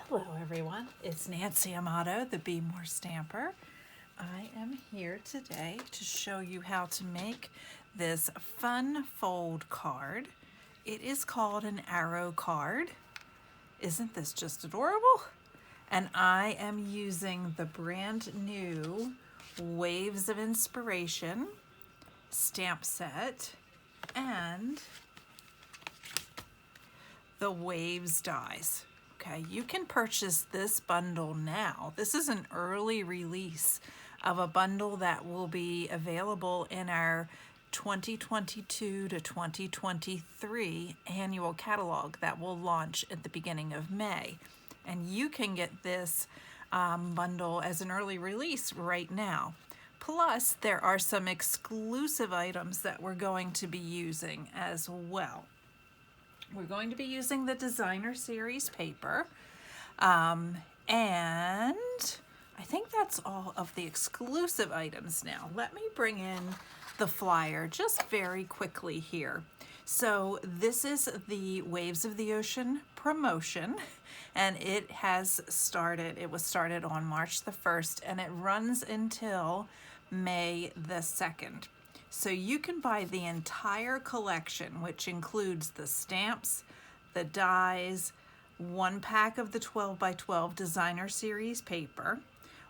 Hello everyone, it's Nancy Amato, the Be More Stamper. I am here today to show you how to make this fun fold card. It is called an arrow card. Isn't this just adorable? And I am using the brand new Waves of Inspiration stamp set and the Waves dies. Okay, you can purchase this bundle now. This is an early release of a bundle that will be available in our 2022 to 2023 annual catalog that will launch at the beginning of May. And you can get this bundle as an early release right now. Plus, there are some exclusive items that we're going to be using as well. We're going to be using the Designer Series paper, and I think that's all of the exclusive items now. Let me bring in the flyer just very quickly here. So this is the Waves of the Ocean promotion, and it has started. It was started on March the 1st, and it runs until May the 2nd. So you can buy the entire collection, which includes the stamps, the dies, one pack of the 12 by 12 Designer Series paper,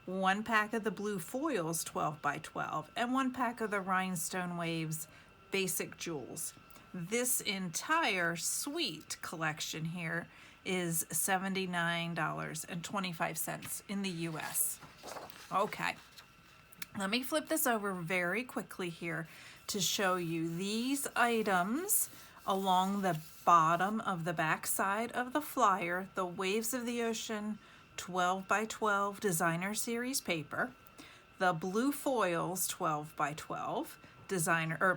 one pack of the blue foils 12 by 12, and one pack of the Rhinestone Waves Basic Jewels. This entire suite collection here is $79.25 in the US. Okay. Let me flip this over very quickly here to show you these items along the bottom of the back side of the flyer, the Waves of the Ocean 12 by 12 Designer Series paper, the blue foils 12 by 12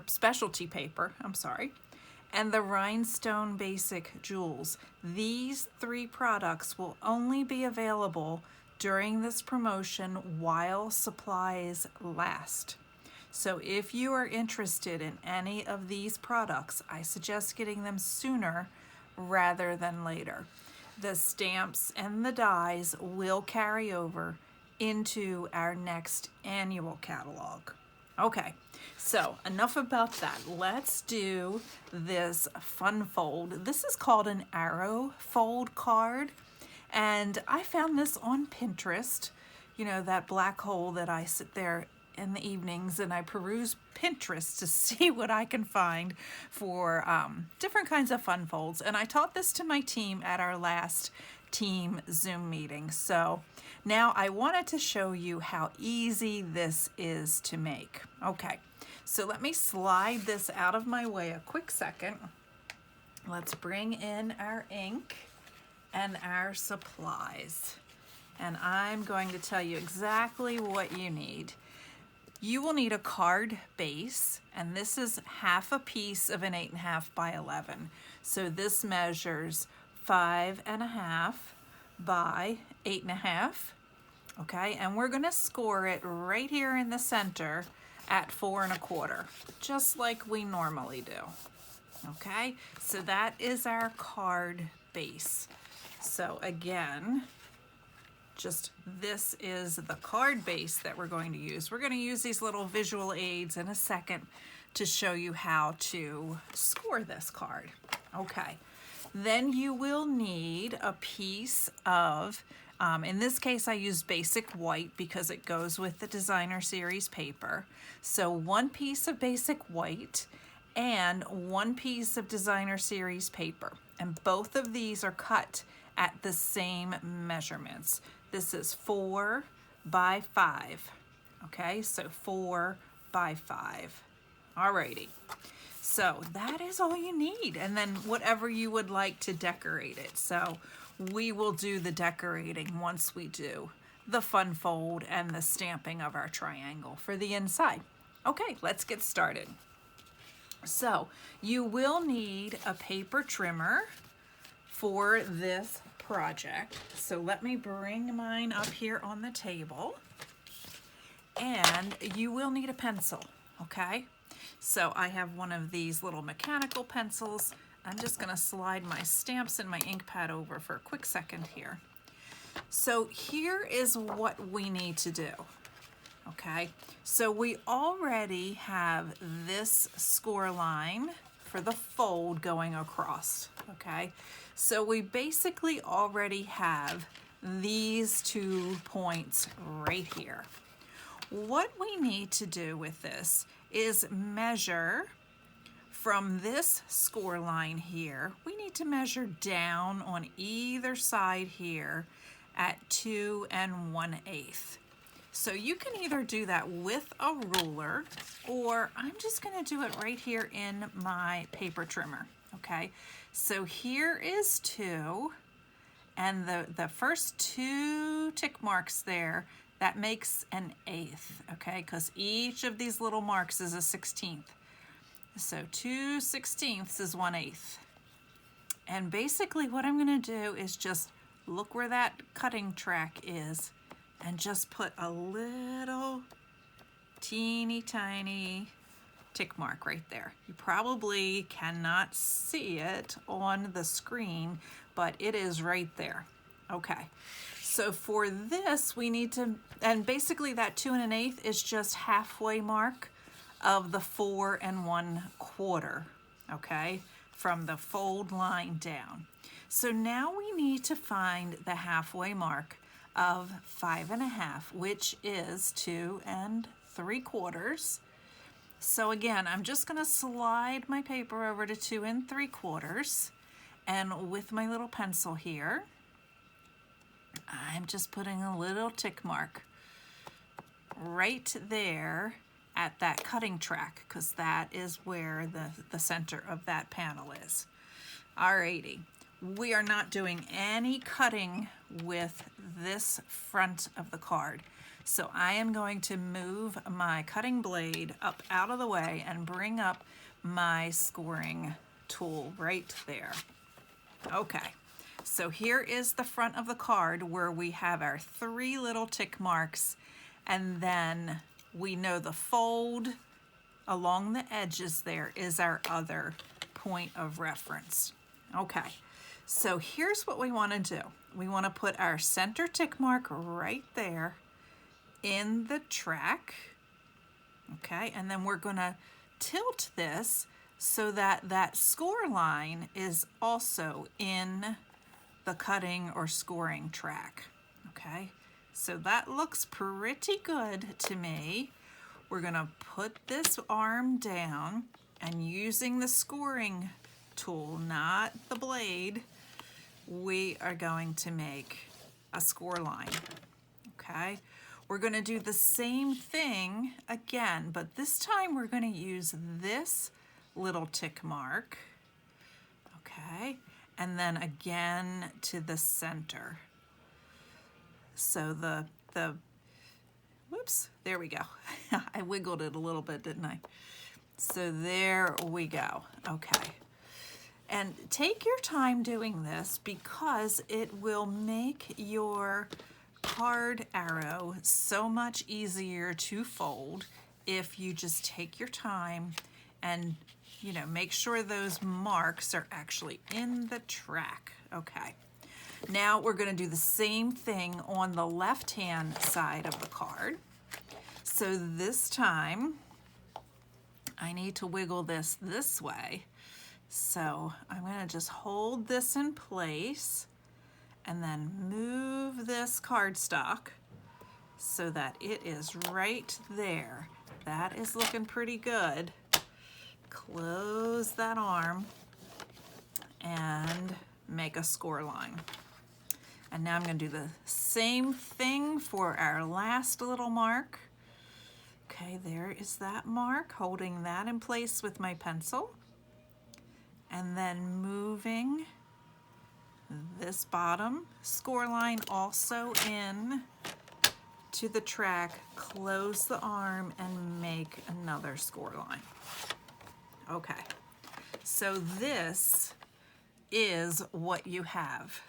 specialty paper, and the Rhinestone Basic Jewels. These three products will only be available during this promotion while supplies last. So if you are interested in any of these products, I suggest getting them sooner rather than later. The stamps and the dies will carry over into our next annual catalog. Okay, so enough about that. Let's do this fun fold. This is called an arrow fold card. And I found this on Pinterest, you know, that black hole that I sit there in the evenings and I peruse Pinterest to see what I can find for different kinds of fun folds. And I taught this to my team at our last team Zoom meeting. So now I wanted to show you how easy this is to make. Okay, so let me slide this out of my way a quick second. Let's bring in our ink and our supplies. And I'm going to tell you exactly what you need. You will need a card base, and this is half a piece of an 8.5 by 11. So this measures 5.5 by 8.5. Okay, and we're gonna score it right here in the center at 4 1/4, just like we normally do. Okay, so that is our card base. So again, this is the card base that we're going to use. We're going to use these little visual aids in a second to show you how to score this card. Okay, then you will need a piece of, in this case I used basic white because it goes with the Designer Series paper. So one piece of basic white and one piece of Designer Series paper. And both of these are cut at the same measurements. This is 4 by 5. Okay, so 4 by 5. Alrighty. So that is all you need. And then whatever you would like to decorate it. So we will do the decorating once we do the fun fold and the stamping of our triangle for the inside. Okay, let's get started. So you will need a paper trimmer for this project. So let me bring mine up here on the table. And you will need a pencil, okay? So I have one of these little mechanical pencils. I'm just gonna slide my stamps and my ink pad over for a quick second here. So here is what we need to do. Okay, so we already have this score line for the fold going across. Okay, so we basically already have these 2 points right here. What we need to do with this is measure from this score line here. We need to measure down on either side here at 2 1/8. So you can either do that with a ruler, or I'm just going to do it right here in my paper trimmer. Okay, so here is 2, and the first 2 tick marks there, that makes an 1/8, okay, because each of these little marks is a 16th. So 2/16 is 1/8. And basically what I'm going to do is just look where that cutting track is and just put a little teeny tiny tick mark right there. You probably cannot see it on the screen, but it is right there. Okay, so for this we need to, and basically that 2 1/8 is just halfway mark of the 4 1/4, okay, from the fold line down. So now we need to find the halfway mark of 5 1/2, which is 2 3/4. So again, I'm just going to slide my paper over to 2 3/4, and with my little pencil here, I'm just putting a little tick mark right there at that cutting track, because that is where the center of that panel is. Alrighty, we are not doing any cutting with this front of the card. So I am going to move my cutting blade up out of the way and bring up my scoring tool right there. Okay, so here is the front of the card where we have our 3 little tick marks, and then we know the fold along the edges there is our other point of reference. Okay, so here's what we want to do. We want to put our center tick mark right there in the track. Okay, and then we're going to tilt this so that that score line is also in the cutting or scoring track. Okay, so that looks pretty good to me. We're going to put this arm down, and using the scoring tool, not the blade, we are going to make a score line. Okay, we're going to do the same thing again, but this time we're going to use this little tick mark. Okay, and then again to the center. So the whoops, there we go. I wiggled it a little bit, didn't I? So there we go. Okay. And take your time doing this, because it will make your card arrow so much easier to fold if you just take your time and, you know, make sure those marks are actually in the track. Okay. Now we're going to do the same thing on the left-hand side of the card. So this time I need to wiggle this way. So I'm going to just hold this in place and then move this cardstock so that it is right there. That is looking pretty good. Close that arm and make a score line. And now I'm going to do the same thing for our last little mark. Okay, there is that mark, holding that in place with my pencil. And then moving this bottom score line also in to the track, close the arm, and make another score line. Okay, so this is what you have.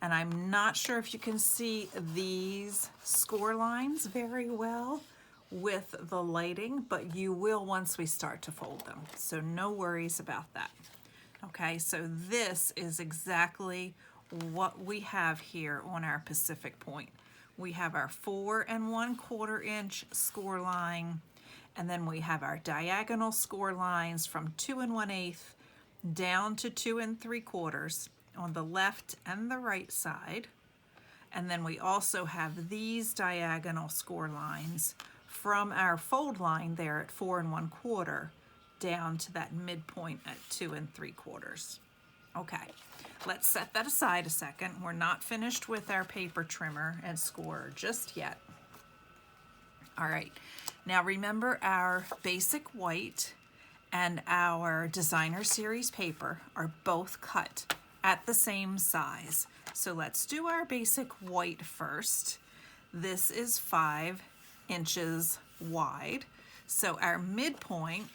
And I'm not sure if you can see these score lines very well with the lighting, but you will once we start to fold them. So no worries about that. Okay, so this is exactly what we have here on our Pacific point. We have our 4 1/4 inch score line, and then we have our diagonal score lines from 2 1/8 down to 2 3/4 on the left and the right side. And then we also have these diagonal score lines from our fold line there at 4 1/4 down to that midpoint at 2 3/4. Okay, let's set that aside a second. We're not finished with our paper trimmer and scorer just yet. All right, now remember our basic white and our designer series paper are both cut at the same size. So let's do our basic white first. This is 5 inches wide. So our midpoint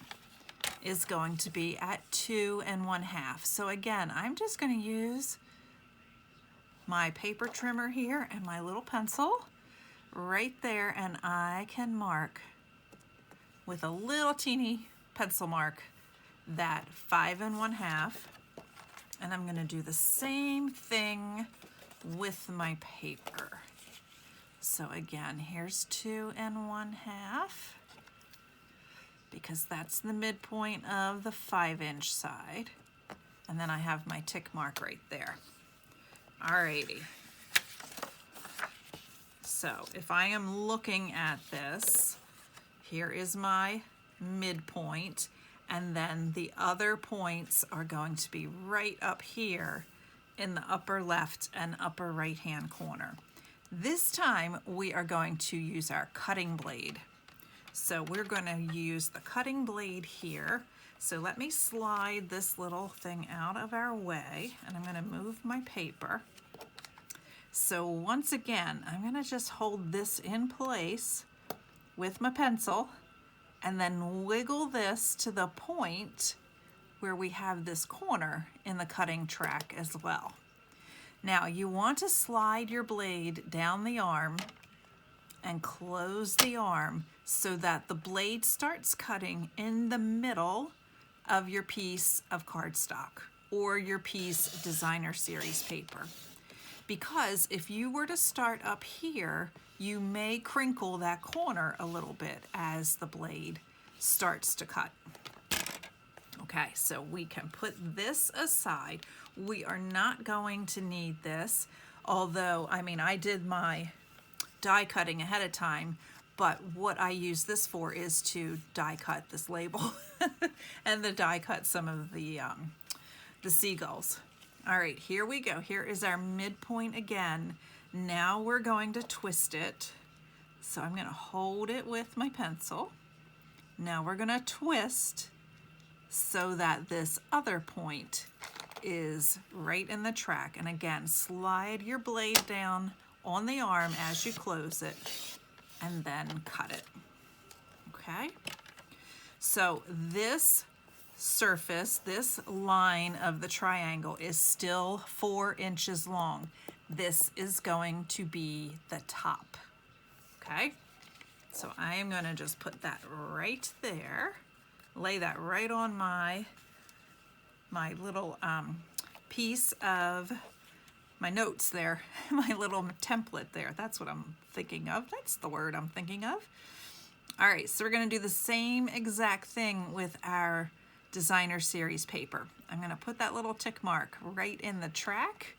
is going to be at 2 1/2. So again, I'm just going to use my paper trimmer here and my little pencil right there, and I can mark with a little teeny pencil mark that 5 1/2. And I'm going to do the same thing with my paper. So again, here's 2 1/2, because that's the midpoint of the 5-inch side. And then I have my tick mark right there. Alrighty. So if I am looking at this, here is my midpoint, and then the other points are going to be right up here in the upper left and upper right hand corner. This time we are going to use our cutting blade. So we're going to use the cutting blade here. So let me slide this little thing out of our way, and I'm going to move my paper. So once again, I'm going to just hold this in place with my pencil and then wiggle this to the point where we have this corner in the cutting track as well. Now you want to slide your blade down the arm and close the arm so that the blade starts cutting in the middle of your piece of cardstock or your piece of designer series paper. Because if you were to start up here, you may crinkle that corner a little bit as the blade starts to cut. Okay, so we can put this aside. We are not going to need this, although, I mean, I did my die cutting ahead of time, but what I use this for is to die cut this label and the die cut some of the seagulls. All right, here we go. Here is our midpoint again. Now we're going to twist it. So I'm going to hold it with my pencil. Now we're going to twist so that this other point is right in the track. And again, slide your blade down on the arm as you close it and then cut it. Okay? So this surface, this line of the triangle is still 4 inches long. This is going to be the top. Okay? So I am going to just put that right there. Lay that right on my little piece of my notes there, my little template there. That's what I'm thinking of. That's the word I'm thinking of. All right, so we're going to do the same exact thing with our designer series paper. I'm going to put that little tick mark right in the track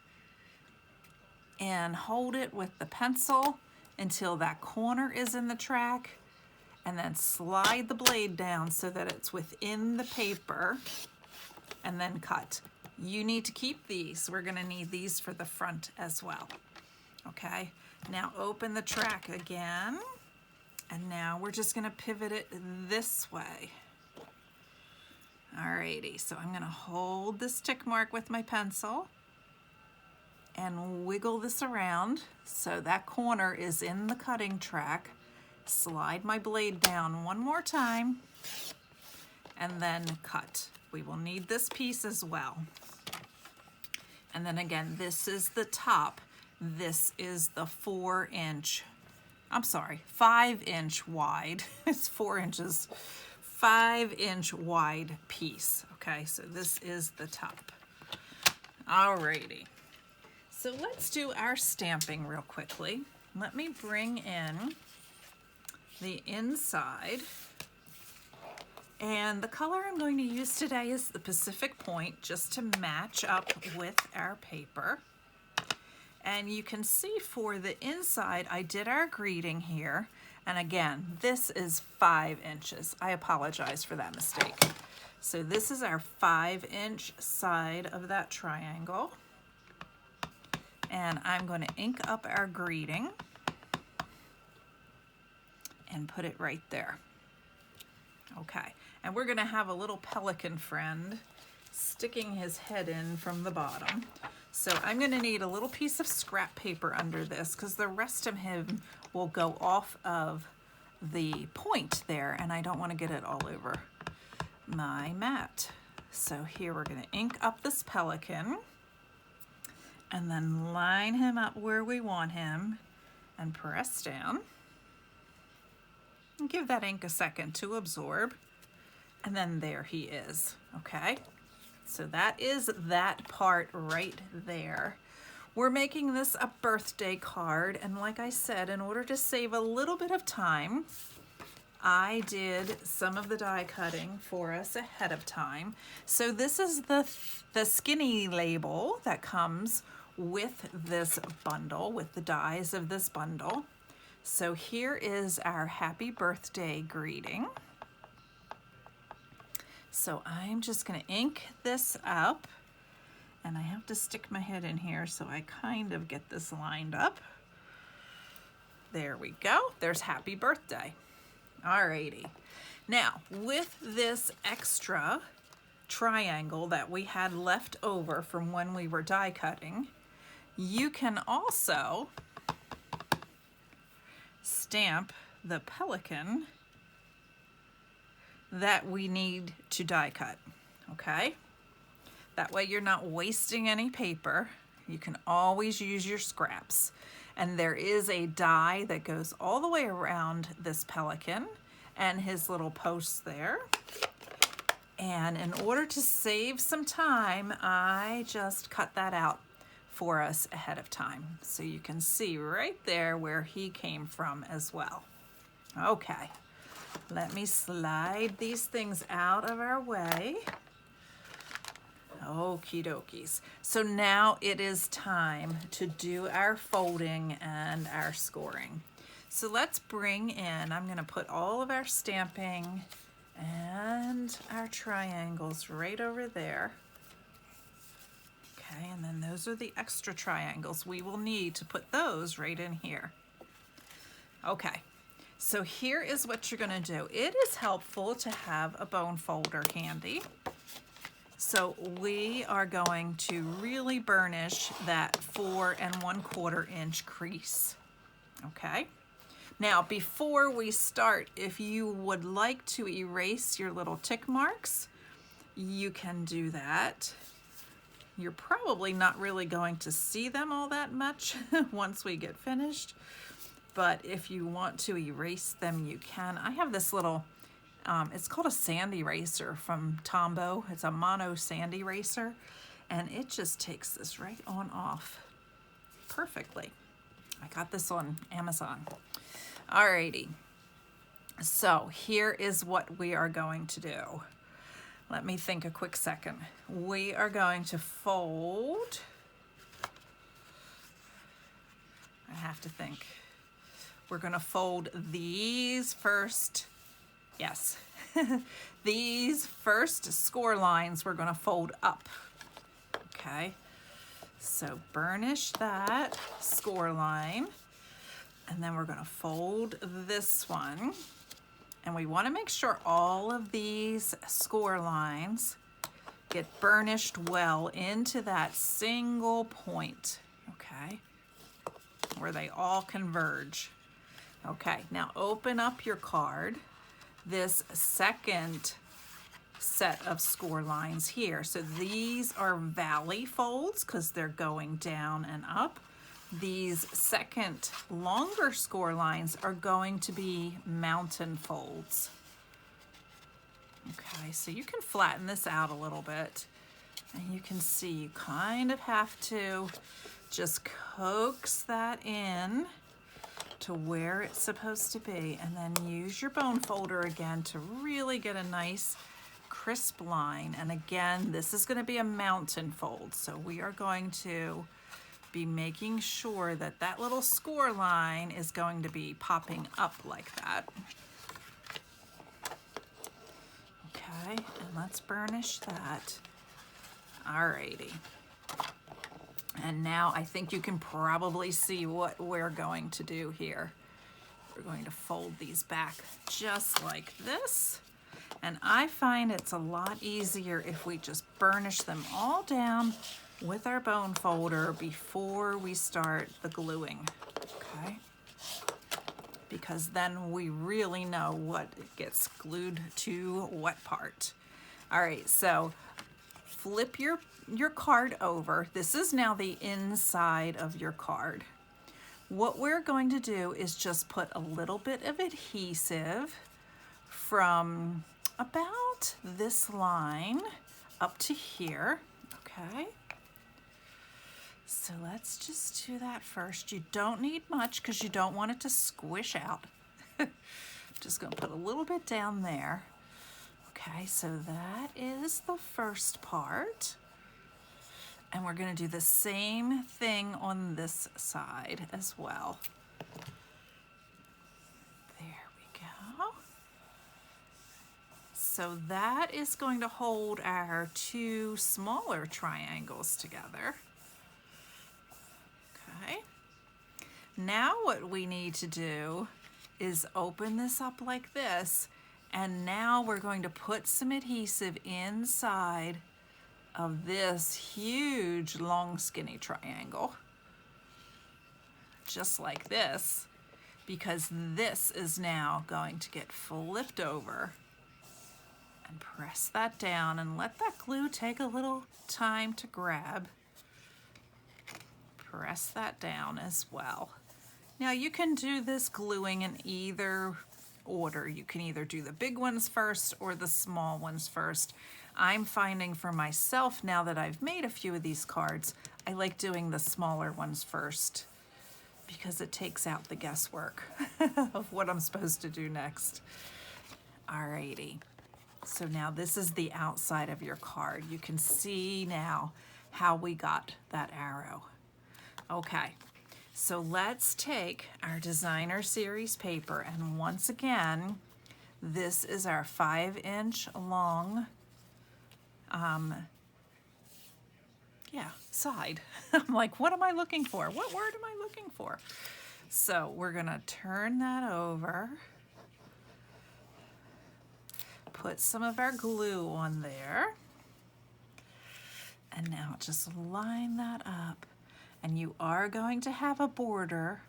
and hold it with the pencil until that corner is in the track, and then slide the blade down so that it's within the paper and then cut. You need to keep these. We're going to need these for the front as well. Okay, now open the track again, and now we're just going to pivot it this way. Alrighty, so I'm going to hold this tick mark with my pencil and wiggle this around so that corner is in the cutting track. Slide my blade down one more time and then cut. We will need this piece as well. And then again, this is the top. This is the 5-inch wide. It's 4 inches. 5-inch wide piece. Okay, so this is the top. Alrighty. So let's do our stamping real quickly. Let me bring in the inside. And the color I'm going to use today is the Pacific Point, just to match up with our paper. And you can see for the inside, I did our greeting here. And again, this is 5 inches. I apologize for that mistake. So this is our 5-inch side of that triangle. And I'm going to ink up our greeting and put it right there. Okay, and we're gonna have a little pelican friend sticking his head in from the bottom. So I'm gonna need a little piece of scrap paper under this because the rest of him will go off of the point there, and I don't want to get it all over my mat. So here we're gonna ink up this pelican and then line him up where we want him and press down. And give that ink a second to absorb. And then there he is, okay? So that is that part right there. We're making this a birthday card, and like I said, in order to save a little bit of time, I did some of the die cutting for us ahead of time. So this is the skinny label that comes with this bundle, with the dies of this bundle. So here is our happy birthday greeting. So I'm just going to ink this up, and I have to stick my head in here so I kind of get this lined up. There we go. There's happy birthday. Alrighty. Now, with this extra triangle that we had left over from when we were die cutting, you can also stamp the pelican that we need to die cut, okay? That way you're not wasting any paper. You can always use your scraps. And there is a die that goes all the way around this pelican and his little posts there. And in order to save some time, I just cut that out for us ahead of time. So you can see right there where he came from as well. Okay, let me slide these things out of our way. Okie dokies. So now it is time to do our folding and our scoring. So let's bring in, I'm gonna put all of our stamping and our triangles right over there. Okay, and then those are the extra triangles. We will need to put those right in here. Okay, so here is what you're gonna do. It is helpful to have a bone folder handy. So we are going to really burnish that 4 1/4 inch crease, okay? Now, before we start, if you would like to erase your little tick marks, you can do that. You're probably not really going to see them all that much once we get finished, but if you want to erase them, you can. I have this little, it's called a sand eraser from Tombow. It's a mono sand eraser, and it just takes this right on off perfectly. I got this on Amazon. Alrighty, so here is what we are going to do. Let me think a quick second. We are going to fold. I have to think. We're going to fold these first. Yes. These first score lines we're going to fold up. Okay. So burnish that score line. And then we're going to fold this one. And we want to make sure all of these score lines get burnished well into that single point, okay, where they all converge. Okay, now open up your card. This second set of score lines here. So these are valley folds because they're going down and up. These second longer score lines are going to be mountain folds. Okay, so you can flatten this out a little bit, and you can see you kind of have to Just coax that in to where it's supposed to be, and then use your bone folder again to really get a nice crisp line. And again, this is going to be a mountain fold, so we are going to be making sure that that little score line is going to be popping up like that. Okay, and let's burnish that. Alrighty. And now I think you can probably see what we're going to do here. We're going to fold these back just like this. And I find it's a lot easier if we just burnish them all down with our bone folder before we start the gluing, okay? Because then we really know what gets glued to what part. All right, so flip your card over. This is now the inside of your card. What we're going to do is just put a little bit of adhesive from about this line up to here, okay? So let's just do that first. You don't need much because you don't want it to squish out. Just gonna put a little bit down there. Okay, so that is the first part. And we're gonna do the same thing on this side as well. There we go. So that is going to hold our two smaller triangles together. Okay. Now what we need to do is open this up like this, and now we're going to put some adhesive inside of this huge long skinny triangle, just like this, because this is now going to get flipped over. And press that down and let that glue take a little time to grab. Press that down as well. Now you can do this gluing in either order. You can either do the big ones first or the small ones first. I'm finding for myself, now that I've made a few of these cards, I like doing the smaller ones first because it takes out the guesswork of what I'm supposed to do next. Alrighty. So now this is the outside of your card. You can see now how we got that arrow. Okay, so let's take our designer series paper, and once again, this is our 5-inch long side. I'm like, what am I looking for? What word am I looking for? So we're gonna turn that over, put some of our glue on there, and now just line that up. And you are going to have a border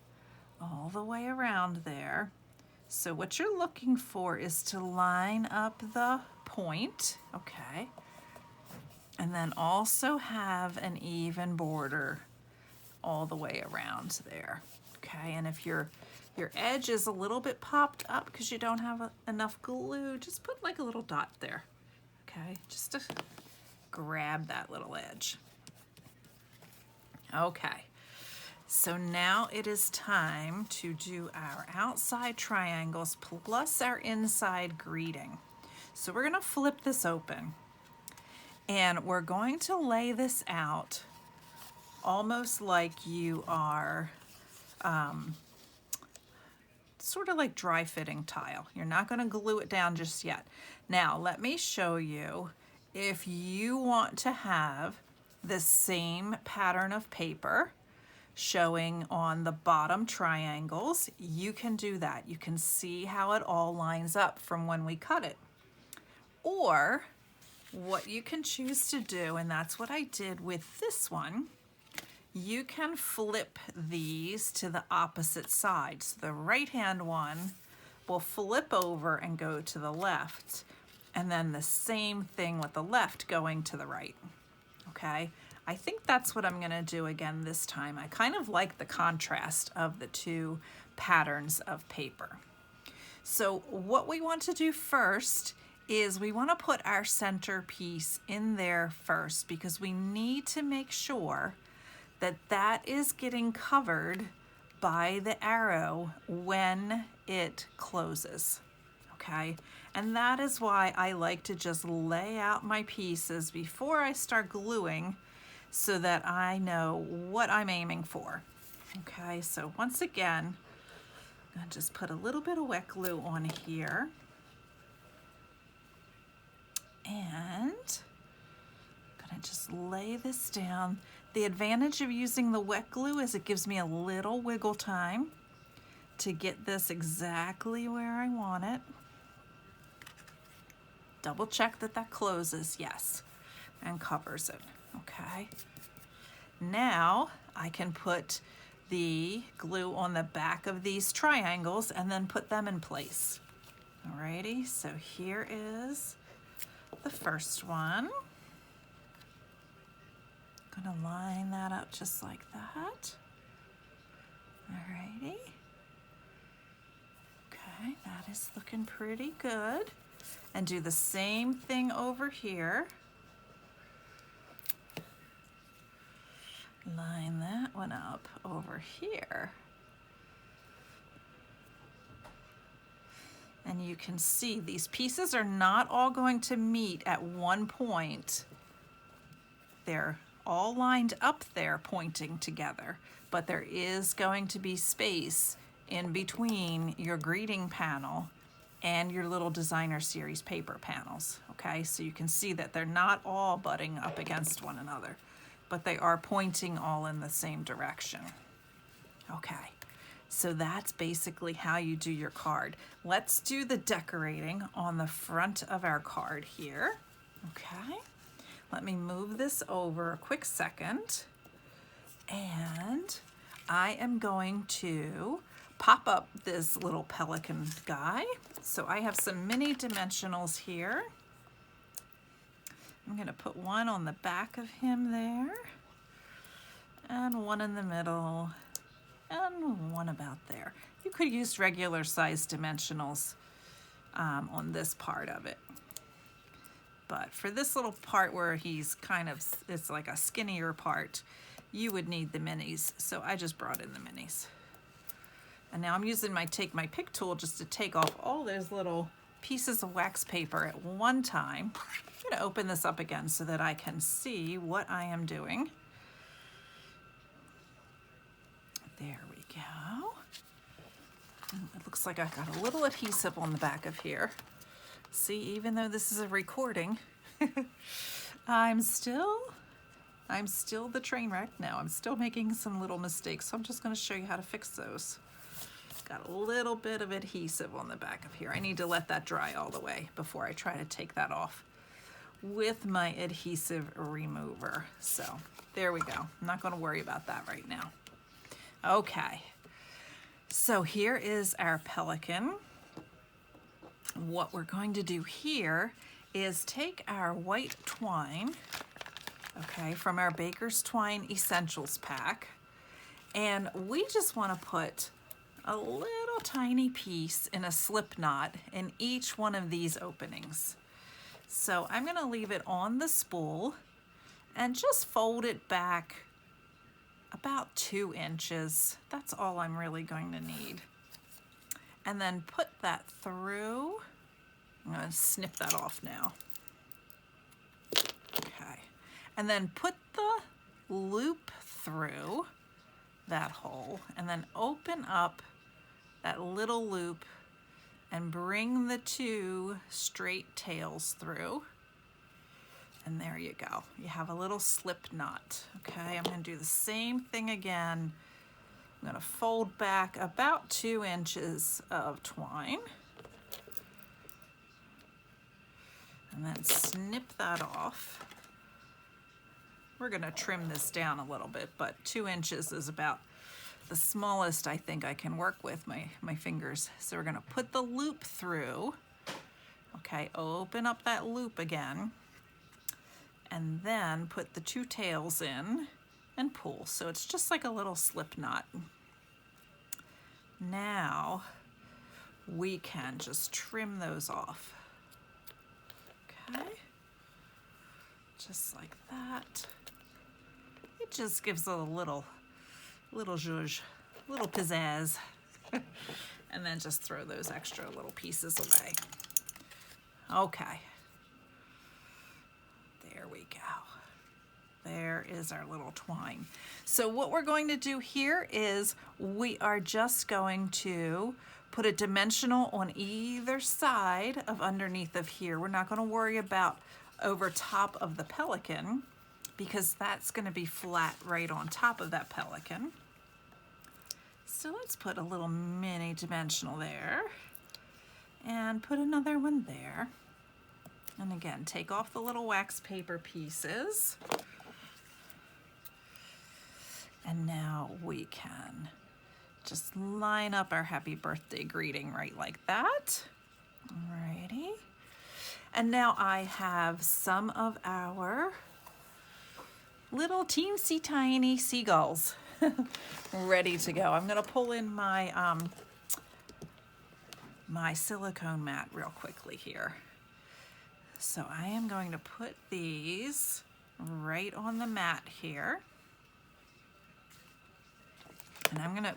all the way around there. So what you're looking for is to line up the point, okay? And then also have an even border all the way around there, okay? And if your edge is a little bit popped up because you don't have enough glue, just put like a little dot there, okay? Just to grab that little edge. Okay, so now it is time to do our outside triangles plus our inside greeting. So we're gonna flip this open, and we're going to lay this out almost like you are sort of like dry fitting tile. You're not gonna glue it down just yet. Now, let me show you, if you want to have the same pattern of paper showing on the bottom triangles, you can do that. You can see how it all lines up from when we cut it. Or what you can choose to do, and that's what I did with this one, you can flip these to the opposite side. So the right-hand one will flip over and go to the left, and then the same thing with the left going to the right. Okay, I think that's what I'm gonna do again this time. I kind of like the contrast of the two patterns of paper. So what we want to do first is we want to put our center piece in there first, because we need to make sure that is getting covered by the arrow when it closes, okay? And that is why I like to just lay out my pieces before I start gluing so that I know what I'm aiming for. Okay, so once again, I'm gonna just put a little bit of wet glue on here. And I'm gonna just lay this down. The advantage of using the wet glue is it gives me a little wiggle time to get this exactly where I want it. Double check that that closes, yes, and covers it, okay? Now I can put the glue on the back of these triangles and then put them in place. Alrighty, so here is the first one. Gonna line that up just like that. Alrighty. Okay, that is looking pretty good. And do the same thing over here. Line that one up over here. And you can see these pieces are not all going to meet at one point. They're all lined up there pointing together, but there is going to be space in between your greeting panel and your little designer series paper panels, okay? So you can see that they're not all butting up against one another, but they are pointing all in the same direction. Okay, so that's basically how you do your card. Let's do the decorating on the front of our card here, okay? Let me move this over a quick second, and I am going to pop up this little pelican guy. So I have some mini dimensionals here. I'm gonna put one on the back of him there, and one in the middle, and one about there. You could use regular size dimensionals on this part of it. But for this little part where he's kind of, it's like a skinnier part, you would need the minis. So I just brought in the minis. And now I'm using my Take My Pick tool just to take off all those little pieces of wax paper at one time. I'm gonna open this up again so that I can see what I am doing. There we go. It looks like I got a little adhesive on the back of here. See, even though this is a recording, I'm still the train wreck now. I'm still making some little mistakes, so I'm just going to show you how to fix those. Got a little bit of adhesive on the back of here. I need to let that dry all the way before I try to take that off with my adhesive remover. So there we go. I'm not going to worry about that right now. Okay, so here is our pelican. What we're going to do here is take our white twine, okay, from our Baker's Twine Essentials pack, and we just want to put a little tiny piece in a slip knot in each one of these openings. So I'm going to leave it on the spool and just fold it back about 2 inches. That's all I'm really going to need. And then put that through. I'm going to snip that off now. Okay. And then put the loop through that hole and then open up that little loop and bring the 2 straight tails through. And there you go. You have a little slip knot. Okay, I'm going to do the same thing again. I'm going to fold back about 2 inches of twine and then snip that off. We're going to trim this down a little bit, but 2 inches is about the smallest I think I can work with my fingers. So we're going to put the loop through. Okay, open up that loop again and then put the 2 tails in and pull. So it's just like a little slip knot. Now we can just trim those off. Okay, just like that. It just gives a little zhuzh, little pizzazz. And then just throw those extra little pieces away. Okay. There we go. There is our little twine. So what we're going to do here is we are just going to put a dimensional on either side of underneath of here. We're not going to worry about over top of the pelican because that's going to be flat right on top of that pelican. So let's put a little mini dimensional there and put another one there. And again, take off the little wax paper pieces. And now we can just line up our happy birthday greeting right like that. Alrighty. And now I have some of our little teensy tiny seagulls ready to go. I'm gonna pull in my my silicone mat real quickly here. So I am going to put these right on the mat here. And I'm gonna,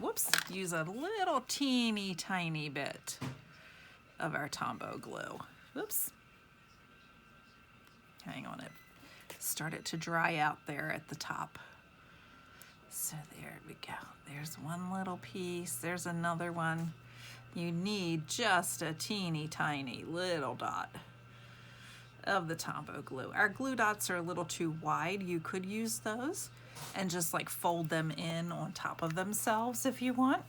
use a little teeny tiny bit of our Tombow glue. Whoops. Hang on, it started to dry out there at the top. So there we go. There's one little piece. There's another one. You need just a teeny tiny little dot of the Tombow glue. Our glue dots are a little too wide. You could use those and just like fold them in on top of themselves if you want.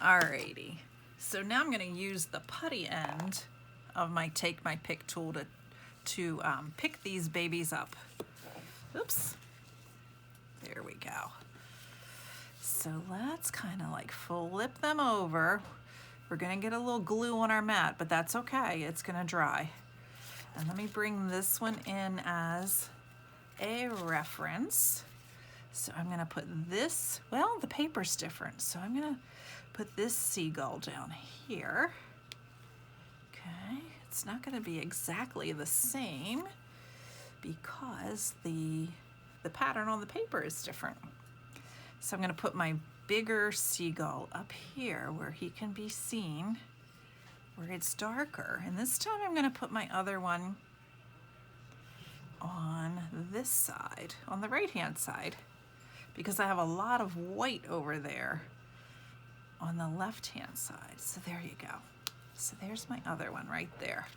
Alrighty. So now I'm going to use the putty end of my Take My Pick tool to pick these babies up. Oops. There we go. So let's kind of like flip them over. We're gonna get a little glue on our mat, but that's okay, it's gonna dry. And let me bring this one in as a reference. So I'm gonna put this, well, the paper's different, so I'm gonna put this seagull down here. Okay, it's not gonna be exactly the same because the pattern on the paper is different. So I'm going to put my bigger seagull up here where he can be seen, where it's darker. And this time I'm going to put my other one on this side, on the right-hand side, because I have a lot of white over there on the left-hand side. So there you go. So there's my other one right there.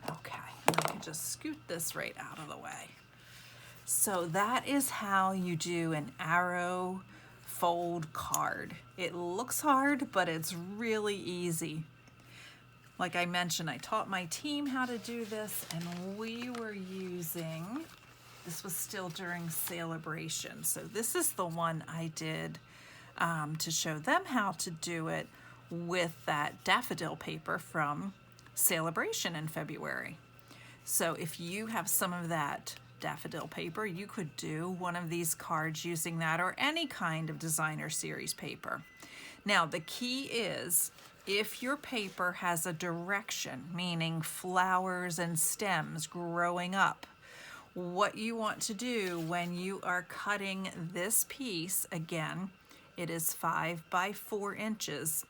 Okay, and I can just scoot this right out of the way. So that is how you do an arrow fold card. It looks hard, but it's really easy. Like I mentioned, I taught my team how to do this, and we were using, this was still during Celebration. So this is the one I did to show them how to do it with that daffodil paper from Celebration in February. So if you have some of that daffodil paper, you could do one of these cards using that, or any kind of designer series paper. Now the key is, if your paper has a direction, meaning flowers and stems growing up, what you want to do when you are cutting this piece, again, it is 5 by 4 inches,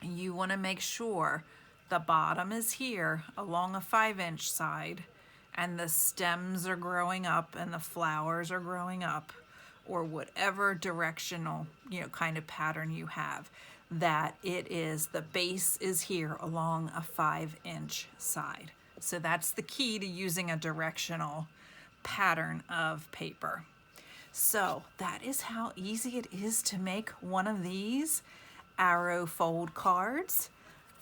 you want to make sure the bottom is here along a 5-inch side, and the stems are growing up and the flowers are growing up, or whatever directional, kind of pattern you have, that it is, the base is here along a 5-inch side. So that's the key to using a directional pattern of paper. So that is how easy it is to make one of these arrow fold cards.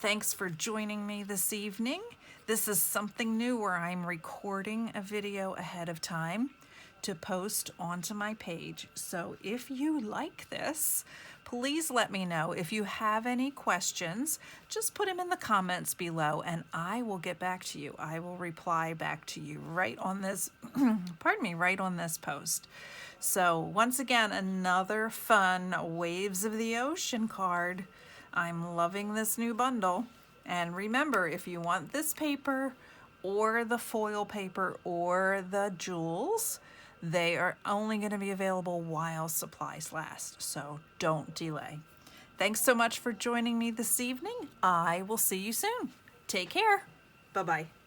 Thanks for joining me this evening. This is something new where I'm recording a video ahead of time to post onto my page. So if you like this, please let me know. If you have any questions, just put them in the comments below and I will get back to you. I will reply back to you right on this, pardon me, right on this post. So once again, another fun Waves of the Ocean card. I'm loving this new bundle. And remember, if you want this paper or the foil paper or the jewels. They are only going to be available while supplies last, so don't delay. Thanks so much for joining me this evening. I will see you soon. Take care. Bye-bye.